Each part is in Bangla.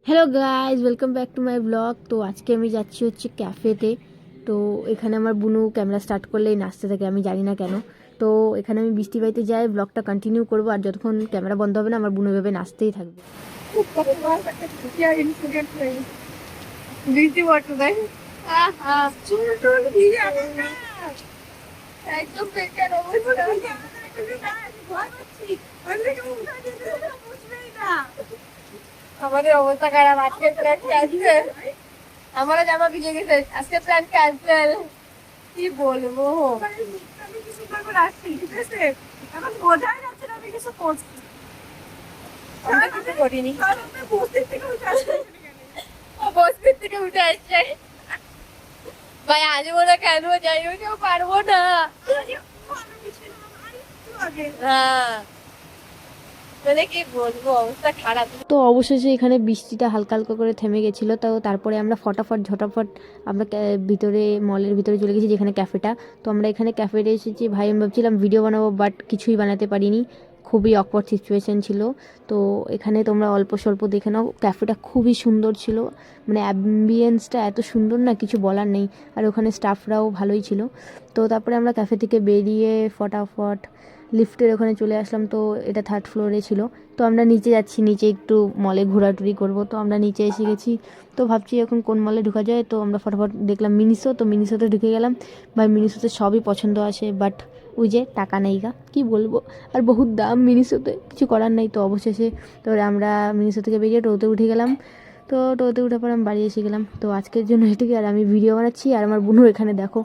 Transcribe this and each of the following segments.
Hello guys, welcome back to my blog. তো আজকে আমি যাচ্ছি হচ্ছে ক্যাফেতে। তো এখানে আমার বুনু ক্যামেরা স্টার্ট করলেই নাচতে থাকে, আমি জানি না কেন। তো এখানে আমি বৃষ্টি বাড়িতে যাই, ব্লগটা কন্টিনিউ করবো, আর যতক্ষণ ক্যামেরা বন্ধ হবে না আমার বুনু এভাবে নাচতেই থাকবে। আমাদের অবস্থা খারাপ, আজকে প্ল্যান ক্যান্সেল। আমারও জামা ভিজে গেছে, আজকে প্ল্যান ক্যান্সেল। কি বলবো, আমি কিছু করবো না, ঠিক আছে? এখন বোঝাই যাচ্ছে না আমি কিছু করছি। আমরা কিছু করিনি, বস্তির থেকে উঠে আসছে। ভাই আজ বলে কেন যাই, ওইটাও পারবো না। হ্যাঁ, মানে কি বলবো, অবস্থা খারাপ। তো অবশেষে এখানে বৃষ্টিটা হালকা হালকা করে থেমে গেছিলো। তো তারপরে আমরা ঝটাফট আমরা ভিতরে, মলের ভিতরে চলে গেছি যেখানে ক্যাফেটা। তো আমরা এখানে ক্যাফেতে এসেছি। ভাই আমি ভাবছিলাম ভিডিও বানাবো, বাট কিছুই বানাতে পারিনি, খুবই অকওয়ার্ড সিচুয়েশন ছিল। তো এখানে তোমরা অল্প স্বল্প দেখে নাও, ক্যাফেটা খুবই সুন্দর ছিল, মানে অ্যাম্বিয়েন্সটা এত সুন্দর না, কিছু বলার নেই। আর ওখানে স্টাফরাও ভালোই ছিল। তো তারপরে আমরা ক্যাফে থেকে বেরিয়ে ফটাফট লিফটের ওখানে চলে আসলাম। তো এটা 3rd ফ্লোরে ছিল। তো আমরা নিচে যাচ্ছি, নিচে একটু মলে ঘোরাঘুরি করব। তো আমরা নিচে এসে গেছি। তো ভাবছি এখন কোন মলে ঢোকা যায়। তো আমরা ফটাফট দেখলাম মিনিসো, তো মিনিসোতে ঢুকে গেলাম। ভাই মিনিসোতে সবই পছন্দ আসে, বাট ওই যে টাকা নেই গা, কী বলবো। আর বহুত দাম মিনিসোতে, কিছু করার নেই। তো অবশেষে তো আমরা মিনিসো থেকে বেরিয়ে টোতে উঠে গেলাম। তো টোতে উঠে পর আমি বাড়ি এসে গেলাম। তো আজকের জন্য এটুকু, আর আমি ভিডিও বানাচ্ছি আর আমার বোনও এখানে দেখো।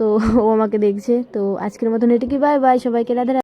তো ও আমাকে দেখছে। তো আজকের মতন এটুকুই, বাই বাই সবাইকে, রাধে রাধে।